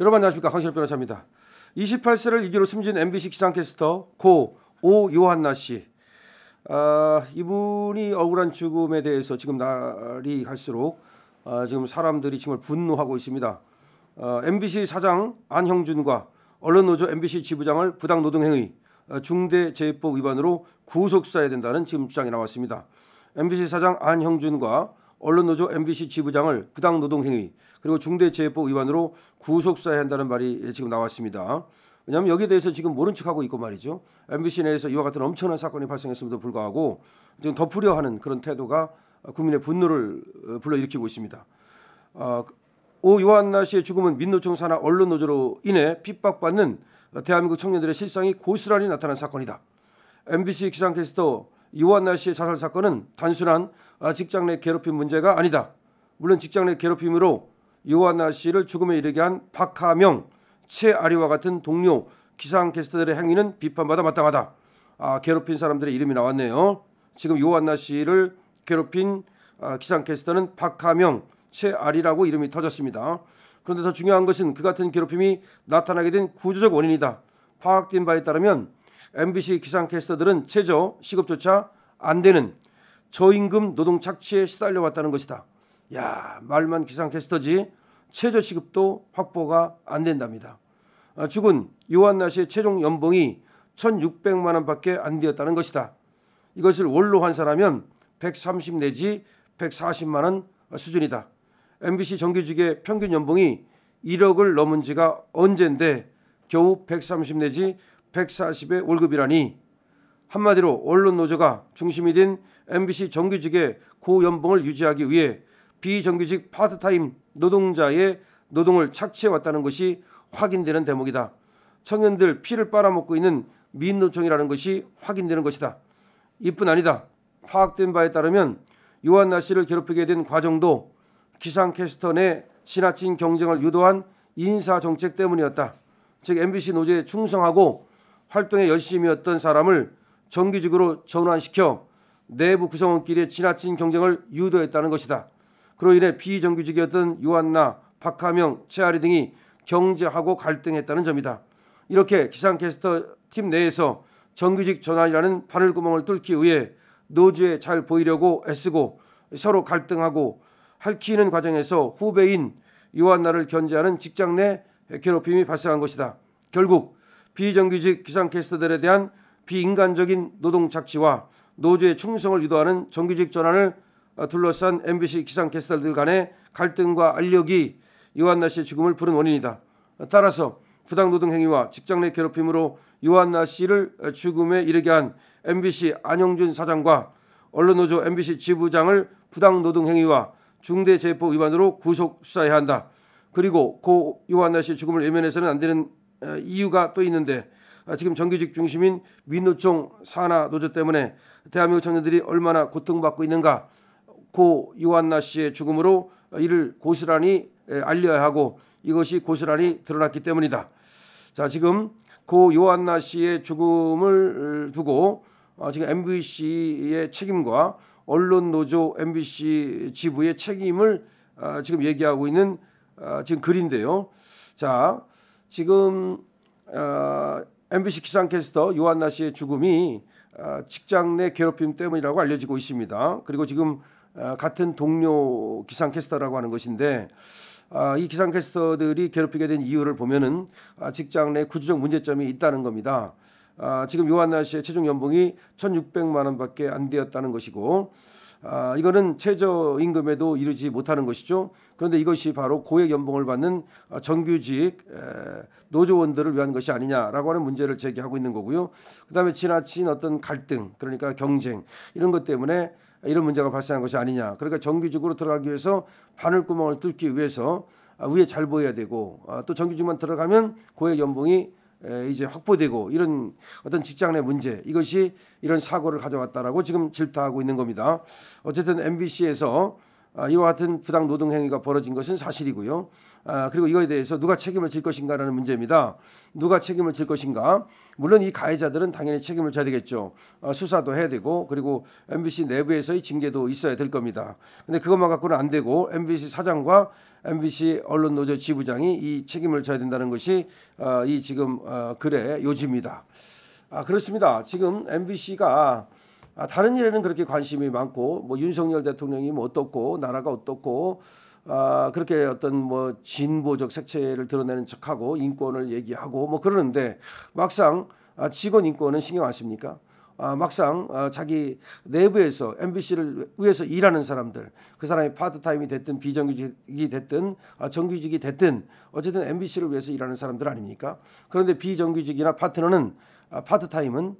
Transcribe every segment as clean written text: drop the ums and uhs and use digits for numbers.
여러분 안녕하십니까, 강신업 변호사입니다. 28세를 2기로 숨진 MBC 기상캐스터 고 오요한나 씨, 이분이 억울한 죽음에 대해서 지금 날이 갈수록 지금 사람들이 정말 분노하고 있습니다. MBC 사장 안형준과 언론노조 MBC 지부장을 부당노동행위, 중대재해법 위반으로 구속수사해야 된다는 지금 주장이 나왔습니다. MBC 사장 안형준과 언론노조 MBC 지부장을 부당노동행위 그리고 중대재해법 위반으로 구속수사해야 한다는 말이 지금 나왔습니다. 왜냐하면 여기에 대해서 지금 모른 척하고 있고 말이죠. MBC 내에서 이와 같은 엄청난 사건이 발생했음에도 불구하고 지금 덮으려 하는 그런 태도가 국민의 분노를 불러일으키고 있습니다. 오요한나 씨의 죽음은 민노총 산하 언론노조로 인해 핍박받는 대한민국 청년들의 실상이 고스란히 나타난 사건이다. MBC 기상캐스터 요한나 씨의 자살 사건은 단순한 직장 내 괴롭힘 문제가 아니다. 물론 직장 내 괴롭힘으로 요한나 씨를 죽음에 이르게 한 박하명, 최아리와 같은 동료 기상캐스터들의 행위는 비판받아 마땅하다. 괴롭힌 사람들의 이름이 나왔네요. 지금 요한나 씨를 괴롭힌 기상캐스터는 박하명, 최아리라고 이름이 터졌습니다. 그런데 더 중요한 것은 그 같은 괴롭힘이 나타나게 된 구조적 원인이다. 파악된 바에 따르면 MBC 기상캐스터들은 최저 시급조차 안 되는 저임금 노동 착취에 시달려 왔다는 것이다. 야, 말만 기상캐스터지 최저 시급도 확보가 안 된답니다. 죽은 요한나 씨의 최종 연봉이 1,600만 원밖에 안 되었다는 것이다. 이것을 월로 환산하면 130 내지 140만 원 수준이다. MBC 정규직의 평균 연봉이 1억을 넘은 지가 언젠데 겨우 130 내지 140의 월급이라니, 한마디로 언론노조가 중심이 된 MBC 정규직의 고연봉을 유지하기 위해 비정규직 파트타임 노동자의 노동을 착취해왔다는 것이 확인되는 대목이다. 청년들 피를 빨아먹고 있는 민노총이라는 것이 확인되는 것이다. 이뿐 아니다. 파악된 바에 따르면 요한나 씨를 괴롭히게 된 과정도 기상캐스터 내 지나친 경쟁을 유도한 인사정책 때문이었다. 즉 MBC 노조에 충성하고 활동에 열심히 했던 사람을 정규직으로 전환시켜 내부 구성원끼리의 지나친 경쟁을 유도했다는 것이다. 그로 인해 비정규직이었던 요한나, 박하명, 최아리 등이 경쟁하고 갈등했다는 점이다. 이렇게 기상캐스터 팀 내에서 정규직 전환이라는 바늘구멍을 뚫기 위해 노조에 잘 보이려고 애쓰고 서로 갈등하고 핥히는 과정에서 후배인 요한나를 견제하는 직장 내 괴롭힘이 발생한 것이다. 결국 비정규직 기상캐스터들에 대한 비인간적인 노동 착취와 노조의 충성을 유도하는 정규직 전환을 둘러싼 MBC 기상캐스터들 간의 갈등과 알력이 요한나 씨의 죽음을 부른 원인이다. 따라서 부당노동 행위와 직장 내 괴롭힘으로 요한나 씨를 죽음에 이르게 한 MBC 안형준 사장과 언론노조 MBC 지부장을 부당노동 행위와 중대재해법 위반으로 구속 수사해야 한다. 그리고 고 요한나 씨의 죽음을 외면해서는 안 되는 이유가 또 있는데, 지금 정규직 중심인 민노총 산하 노조 때문에 대한민국 청년들이 얼마나 고통받고 있는가, 고 요한나 씨의 죽음으로 이를 고스란히 알려야 하고 이것이 고스란히 드러났기 때문이다. 자, 지금 고 요한나 씨의 죽음을 두고 지금 MBC의 책임과 언론노조 MBC 지부의 책임을 지금 얘기하고 있는 지금 글인데요. 자, 지금 MBC 기상캐스터 요한나 씨의 죽음이 직장 내 괴롭힘 때문이라고 알려지고 있습니다. 그리고 지금 같은 동료 기상캐스터라고 하는 것인데, 이 기상캐스터들이 괴롭히게 된 이유를 보면은 직장 내 구조적 문제점이 있다는 겁니다. 지금 요한나 씨의 최종 연봉이 1,600만 원밖에 안 되었다는 것이고, 이거는 최저임금에도 이르지 못하는 것이죠. 그런데 이것이 바로 고액 연봉을 받는 정규직 노조원들을 위한 것이 아니냐라고 하는 문제를 제기하고 있는 거고요. 그다음에 지나친 어떤 갈등, 그러니까 경쟁, 이런 것 때문에 이런 문제가 발생한 것이 아니냐. 그러니까 정규직으로 들어가기 위해서 바늘구멍을 뚫기 위해서 위에 잘 보여야 되고, 또 정규직만 들어가면 고액 연봉이 이제 확보되고, 이런 어떤 직장 내 문제, 이것이 이런 사고를 가져왔다라고 지금 질타하고 있는 겁니다. 어쨌든 MBC에서 이와 같은 부당 노동 행위가 벌어진 것은 사실이고요. 그리고 이거에 대해서 누가 책임을 질 것인가라는 문제입니다. 누가 책임을 질 것인가? 물론 이 가해자들은 당연히 책임을 져야 되겠죠. 수사도 해야 되고 그리고 MBC 내부에서의 징계도 있어야 될 겁니다. 근데 그것만 갖고는 안 되고 MBC 사장과 MBC 언론노조 지부장이 이 책임을 져야 된다는 것이 이 지금 글의 요지입니다. 그렇습니다. 지금 MBC가 다른 일에는 그렇게 관심이 많고 뭐 윤석열 대통령이 뭐 어떻고 나라가 어떻고 그렇게 어떤 뭐 진보적 색채를 드러내는 척하고 인권을 얘기하고 뭐 그러는데 막상 직원 인권은 신경 안 씁니까? 막상 자기 내부에서 MBC를 위해서 일하는 사람들, 그 사람이 파트타임이 됐든 비정규직이 됐든 정규직이 됐든 어쨌든 MBC를 위해서 일하는 사람들 아닙니까? 그런데 비정규직이나 파트타임은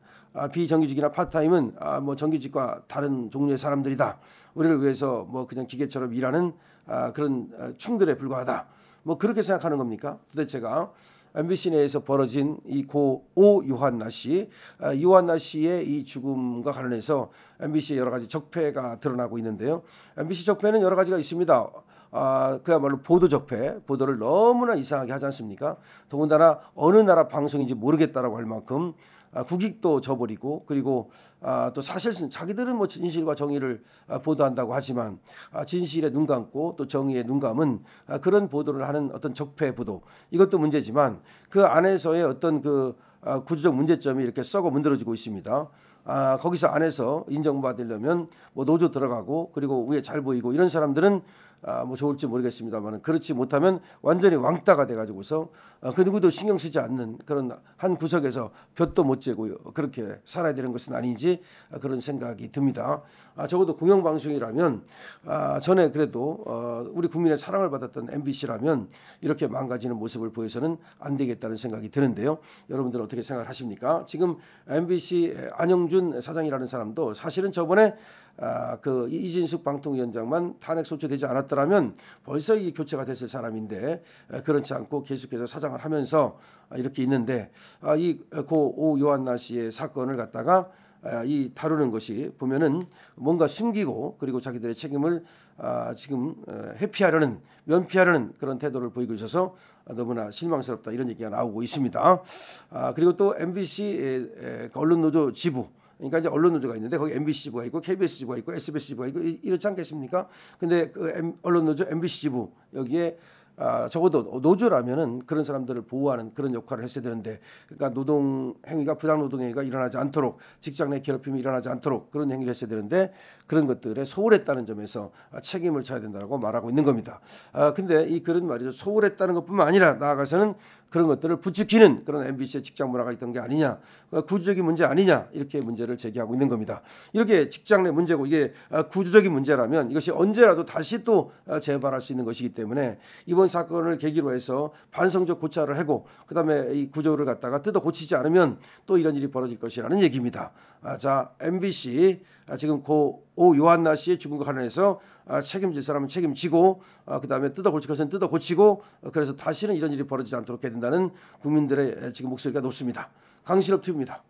비정규직이나 파트타임은 뭐 정규직과 다른 종류의 사람들이다. 우리를 위해서 뭐 그냥 기계처럼 일하는 그런 충들에 불과하다. 뭐 그렇게 생각하는 겁니까? 도대체가 MBC 내에서 벌어진 이 고 오유한나 씨, 유한나 씨의 이 죽음과 관련해서 MBC의 여러 가지 적폐가 드러나고 있는데요. MBC 적폐는 여러 가지가 있습니다. 그야말로 보도 적폐, 보도를 너무나 이상하게 하지 않습니까? 더군다나 어느 나라 방송인지 모르겠다라고 할 만큼 국익도 저버리고 그리고 또 사실은 자기들은 뭐 진실과 정의를 보도한다고 하지만 진실에 눈 감고 또 정의에 눈 감은 그런 보도를 하는 어떤 적폐 보도, 이것도 문제지만 그 안에서의 어떤 그 구조적 문제점이 이렇게 썩어 문드러지고 있습니다. 거기서 안에서 인정받으려면 뭐 노조 들어가고 그리고 위에 잘 보이고 이런 사람들은 뭐 좋을지 모르겠습니다만 그렇지 못하면 완전히 왕따가 돼가지고서 그 누구도 신경 쓰지 않는 그런 한 구석에서 볕도 못 쬐고 그렇게 살아야 되는 것은 아닌지 그런 생각이 듭니다. 적어도 공영방송이라면 전에 그래도 우리 국민의 사랑을 받았던 MBC라면 이렇게 망가지는 모습을 보여서는 안 되겠다는 생각이 드는데요. 여러분들은 어떻게 생각하십니까? 지금 MBC 안영준 사장이라는 사람도 사실은 저번에 그 이진숙 방통위원장만 탄핵 소추되지 않았더라면 벌써 이 교체가 됐을 사람인데 그렇지 않고 계속해서 사장을 하면서 이렇게 있는데 이 고 오유한나 씨의 사건을 갖다가 이 다루는 것이 보면은 뭔가 숨기고 그리고 자기들의 책임을 지금 회피하려는 면피하려는 그런 태도를 보이고 있어서 너무나 실망스럽다 이런 얘기가 나오고 있습니다. 그리고 또 MBC 언론노조 지부, 그러니까 이제 언론노조가 있는데 거기 MBC 지부가 있고 KBS 지부가 있고 SBS 지부가 있고 이렇지 않겠습니까? 근데 그 언론노조 MBC 지부 여기에 적어도 노조라면은 그런 사람들을 보호하는 그런 역할을 했어야 되는데, 그러니까 노동 행위가 부당 노동 행위가 일어나지 않도록 직장 내 괴롭힘이 일어나지 않도록 그런 행위를 했어야 되는데 그런 것들에 소홀했다는 점에서 책임을 져야 된다고 말하고 있는 겁니다. 근데 이 글은 말이죠, 소홀했다는 것뿐만 아니라 나아가서는 그런 것들을 부추기는 그런 MBC의 직장 문화가 있던 게 아니냐, 구조적인 문제 아니냐 이렇게 문제를 제기하고 있는 겁니다. 이렇게 직장 내 문제고 이게 구조적인 문제라면 이것이 언제라도 다시 또 재발할 수 있는 것이기 때문에 이번 사건을 계기로 해서 반성적 고찰을 하고 그다음에 이 구조를 갖다가 뜯어 고치지 않으면 또 이런 일이 벌어질 것이라는 얘기입니다. 자, MBC 지금 고 오유한나 씨의 죽음과 관련해서 책임질 사람은 책임지고 그다음에 뜯어 고칠 것은 뜯어 고치고 그래서 다시는 이런 일이 벌어지지 않도록 해야 된다는 국민들의 지금 목소리가 높습니다. 강신업 TV입니다.